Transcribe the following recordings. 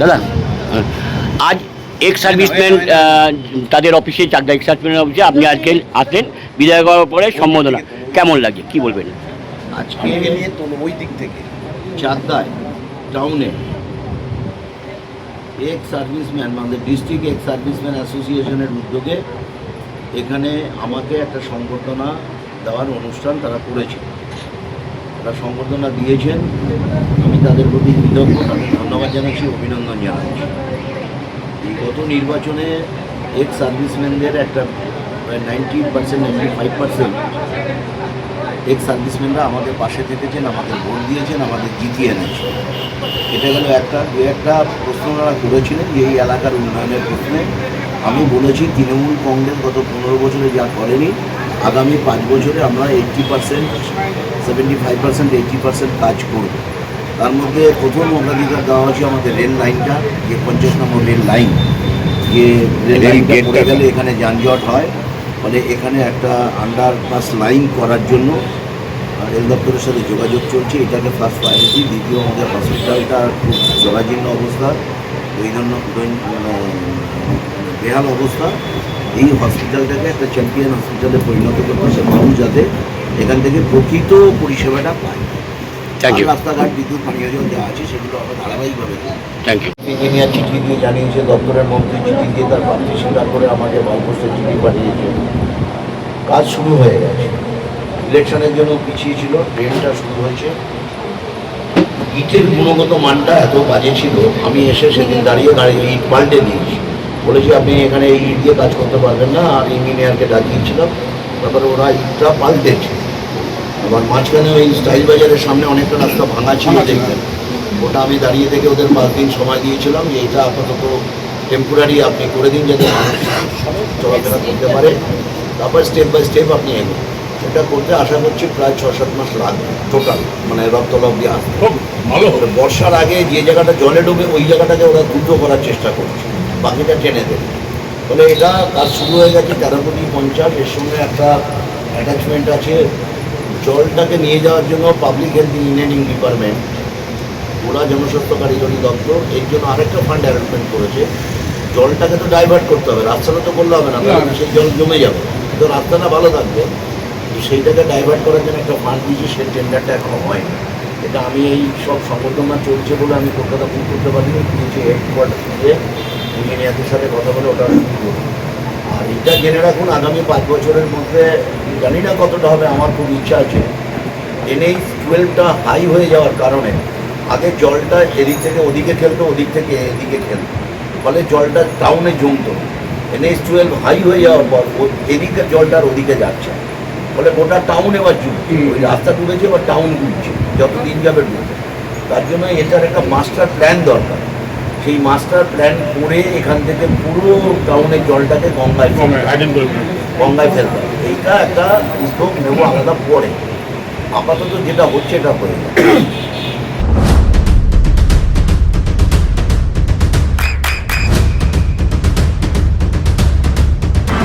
দাদা আজ ex serviceman তাদের অফিসে চাকদা এক্স সার্ভিসম্যান অফিসে আপনি আজকে আসলেন বিদায় করার পরে সম্বোধনা কেমন লাগে কি বলবেন? আজকে ওই দিক থেকে চাকদায় টাউনে এক্স সার্ভিসম্যান মানে ডিস্ট্রিক্ট এক্স সার্ভিসম্যান অ্যাসোসিয়েশনের উদ্যোগে এখানে আমাকে একটা সংবর্ধনা দেওয়ার অনুষ্ঠান তারা করেছে। তারা সংবর্ধনা দিয়েছেন, আমি তাদের প্রতি কৃতজ্ঞ, তাদের ধন্যবাদ জানাচ্ছি, অভিনন্দন জানাচ্ছি। এই গত নির্বাচনে এক্স সার্ভিসম্যানদের একটা 90% 95% এক্স সার্ভিসম্যানরা আমাদের পাশে থেকেছেন, আমাদের ভোট দিয়েছেন, আমাদের জিতিয়ে এনেছেন। এটা গেল একটা প্রশ্ন তারা করেছিলেন যে এই এলাকার উন্নয়নের প্রশ্নে আমি বলেছি তৃণমূল কংগ্রেস গত 15 বছরে যা করেনি আগামী 5 বছরে আমরা 80%, 75%, 80% কাজ করব। তার মধ্যে প্রথম অগ্রাধিকার দেওয়া হচ্ছে আমাদের রেল লাইনটা, যে 50 নম্বর রেল লাইন, যে রেল লাইনটা পড়ে গেলে এখানে যানজট হয়, ফলে এখানে একটা আন্ডারপাস লাইন করার জন্য রেল দপ্তরের সাথে যোগাযোগ চলছে। এটাকে ফার্স্ট প্রায়োরিটি। দ্বিতীয়, আমাদের হসপিটালটা খুব জরাজীর্ণ অবস্থা, বেহাল অবস্থা। এই হসপিটালটাকে একটা চ্যাম্পিয়ন হসপিটালে পরিণত করতে হবে, মানুষ যাতে এখান থেকে প্রকৃত পরিষেবাটা পায়। রাস্তাঘাট, বিদ্যুৎ, পানীয় জল যা আছে সেগুলো আমরা ধারাবাহিকভাবে ইঞ্জিনিয়ার চিঠি দিয়ে জানিয়েছে, দপ্তরের মন্ত্রী চিঠি দিয়ে তার প্রার্থী স্বীকার করে আমাকে বালপোস্টের চিঠি পাঠিয়েছে। কাজ শুরু হয়ে গেছে। ইলেকশনের জন্য পিছিয়ে ছিল, ট্রেনটা শুরু হয়েছে। ইটের গুণগত মানটা এত বাজে ছিল, আমি এসে সেদিন দাঁড়িয়ে ইট পাল্টে দিয়েছি। বলেছি আপনি এখানে এই ইট দিয়ে কাজ করতে পারবেন না, আর ইঞ্জিনিয়ারকে ডাকিয়েছিলাম, তারপরে ওরা ইটটা পাল্টেছে। আবার মাঝখানে ওই স্টাইল বাজারের সামনে অনেকটা রাস্তা ভাঙা ছিল, দেখবেন, ওটা আমি দাঁড়িয়ে থেকে ওদের 5 দিন সময় দিয়েছিলাম যে এটা আপাতত টেম্পোরারি আপনি করে দিন যাতে মানুষ চলাফেরা করতে পারে, তারপর স্টেপ বাই স্টেপ আপনি এগোন। এটা করতে আশা করছি প্রায় 6-7 মাস লাগবে টোটাল, মানে রথতলা অব্দি আসবে। বর্ষার আগে যে জায়গাটা জলে ডুবে ওই জায়গাটাকে ওরা দ্রুত করার চেষ্টা করছে, বাকিটা টেনে দেবে। ফলে এটা কাজ শুরু হয়ে গেছে 13,50,। এর সঙ্গে একটা অ্যাটাচমেন্ট আছে, জলটাকে নিয়ে যাওয়ার জন্য পাবলিক হেলথ ইঞ্জিনিয়ারিং ডিপার্টমেন্ট, ওরা জনস্বাস্থ্য কারিগরি দপ্তর এর জন্য আরেকটা ফান্ড অ্যারেঞ্জমেন্ট করেছে। জলটাকে তো ডাইভার্ট করতে হবে, রাস্তাটা তো করলে হবে না, সেই জল জমে যাবে, তো রাস্তাটা ভালো থাকবে। সেইটাকে ডাইভার্ট করার জন্য একটা ফান্ড দিয়েছি, সেই টেন্ডারটা এখনো হয়নি। এটা আমি এই সব সংবর্ধনা চলছে বলে আমি কলকাতা ফোন করতে পারিনি, দিয়েছি হেডকোয়ার্টার থেকে ইঞ্জিনিয়ারদের সাথে কথা বলে ওটা শুরু করবো। আর এটা জেনে রাখুন, আগামী 5 বছরের মধ্যে জানি না কতটা হবে, আমার খুব ইচ্ছা আছে। NH 12টা হাই হয়ে যাওয়ার কারণে আগে জলটা এদিক থেকে ওদিকে খেলতো, ওদিক থেকে এদিকে খেলতো, ফলে জলটা টাউনে জমতো। NH 12 হাই হয়ে যাওয়ার পর এদিকে জলটা আর ওদিকে যাচ্ছে, ফলে গোটা টাউন এবার ডুবছে। ওই রাস্তা ডুবেছে, এবার টাউন ডুবছে, যত দিন যাবে ডুববে। তার জন্য এটার একটা মাস্টার প্ল্যান দরকার। সেই মাস্টার প্ল্যান করে এখান থেকে পুরো টাউনের জলটাকে গঙ্গায় ফেলতে হবে। এইটা একটা উদ্যোগ নেব আলাদা পরে, আপাতত যেটা হচ্ছে এটা হয়ে যাবে।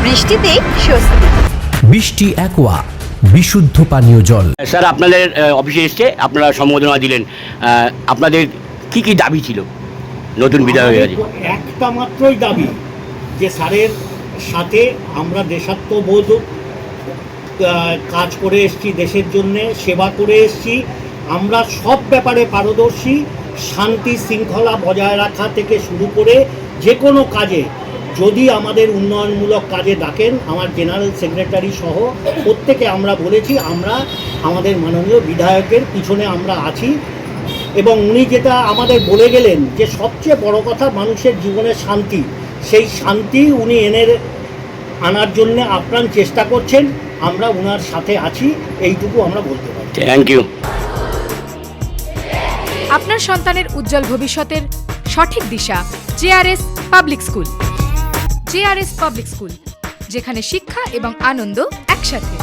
বৃষ্টিতে স্বস্তি। বৃষ্টি অ্যাকোয়া, বিশুদ্ধ পানীয় জল। স্যার আপনাদের অফিসে এসছে, আপনারা সম্বোধনা দিলেন, আপনাদের কি কি দাবি ছিল নতুন বিধায়ক? একটা মাত্রই দাবি যে স্যারের সাথে আমরা দেশাত্মবোধ কাজ করে এসছি, দেশের জন্যে সেবা করে এসছি, আমরা সব ব্যাপারে পারদর্শী। শান্তি শৃঙ্খলা বজায় রাখা থেকে শুরু করে যে কোনো কাজে যদি আমাদের উন্নয়নমূলক কাজে ডাকেন, আমার জেনারেল সেক্রেটারি সহ প্রত্যেকে আমরা বলেছি আমরা আমাদের মাননীয় বিধায়কের পিছনে আমরা আছি। এবং উনি যেটা আমাদের বলে গেলেন যে সবচেয়ে বড় কথা মানুষের জীবনের শান্তি, সেই শান্তি উনি আনার জন্য আপ্রাণ চেষ্টা করছেন, আমরা ওনার সাথে আছি, এইটুকু আমরা বলতে পারি। Thank you. আপনার সন্তানের উজ্জ্বল ভবিষ্যতের সঠিক দিশা JRS public school. JRS public school, যেখানে শিক্ষা এবং আনন্দ একসাথে।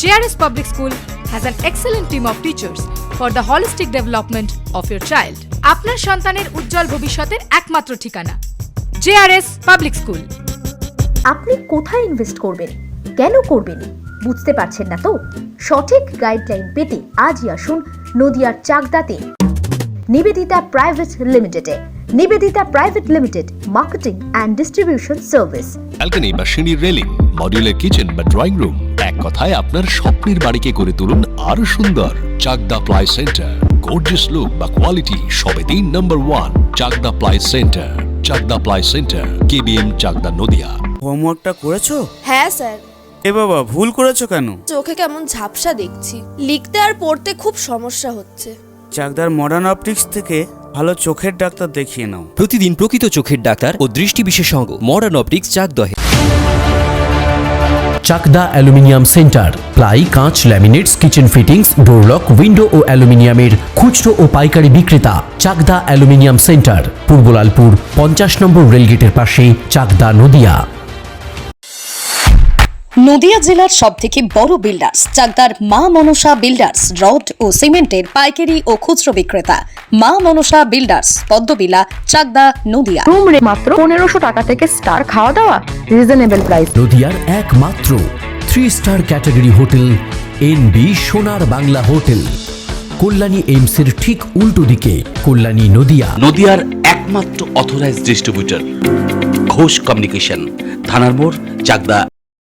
JRS Public School has an excellent team of teachers for the holistic development of your child. আপনার সন্তানের উজ্জ্বল ভবিষ্যতের একমাত্র ঠিকানা JRS Public School। আপনি কোথায় ইনভেস্ট করবেন, কেন করবেন, বুঝতে পারছেন না তো? সঠিক গাইডলাইন পেতে আজই আসুন নদিয়ার চাকদাতে নিবেদিতা প্রাইভেট লিমিটেডে। Nivedita private limited, marketing and distribution service. Balcony বা সিঁড়ির রেলিং, মডিউলার কিচেন বা ড্রয়িং রুম, এক কথায় আপনার স্বপ্নের বাড়িকে করে তুলুন আরো সুন্দর। Chakda ply centre, gorgeous look বা কোয়ালিটি সবেতেই number 1। Chakda ply centre, Chakda ply centre, KBM, Chakda, Nadia. হোমওয়ার্কটা করেছো? হ্যাঁ স্যার। এ বাবা, ভুল করেছো কেন? চোখে কেমন ঝাপসা দেখছি, লিখতে আর পড়তে খুব সমস্যা হচ্ছে। চাকদার মডার্ন অপটিক্স থেকে ভালো চোখের ডাক্তার দেখিয়ে নাও। প্রতিদিন প্রকৃত চোখের ডাক্তার ও দৃষ্টি বিশেষজ্ঞ মডার্ন অপটিক্স চাকদহে। চাকদা অ্যালুমিনিয়াম সেন্টার, প্লাই, কাঁচ, laminates, kitchen fittings, door lock, window ও অ্যালুমিনিয়ামের খুচরো ও পাইকারি বিক্রেতা। Chakda aluminium centre, Purbalalpur 50 number রেলগেটের পাশে, চাকদা, নদিয়া। নদিয়া জেলার সবথেকে বড় বিল্ডার্স চাকদার মা মনসা বিল্ডার্স, রড ও সিমেন্টের পাইকারি ও খুচরো বিক্রেতা। মা মনসা বিল্ডার্স, পদ্মবিলা, চাকদা, নদিয়া। রুম রে মাত্র 1500 টাকা থেকে স্টার, খাওয়া দাওয়া রিজনেবল প্রাইস। নদিয়ার একমাত্র 3 স্টার ক্যাটাগরি হোটেল এনবি সোনার বাংলা হোটেল, কল্যাণী এইমসের ঠিক উল্টো দিকে, কল্যাণী, নদিয়া। নদিয়ার একমাত্র অথরাইজড ডিস্ট্রিবিউটর ঘোষ কমিউনিকেশন, থানার মোড়, চাকদা।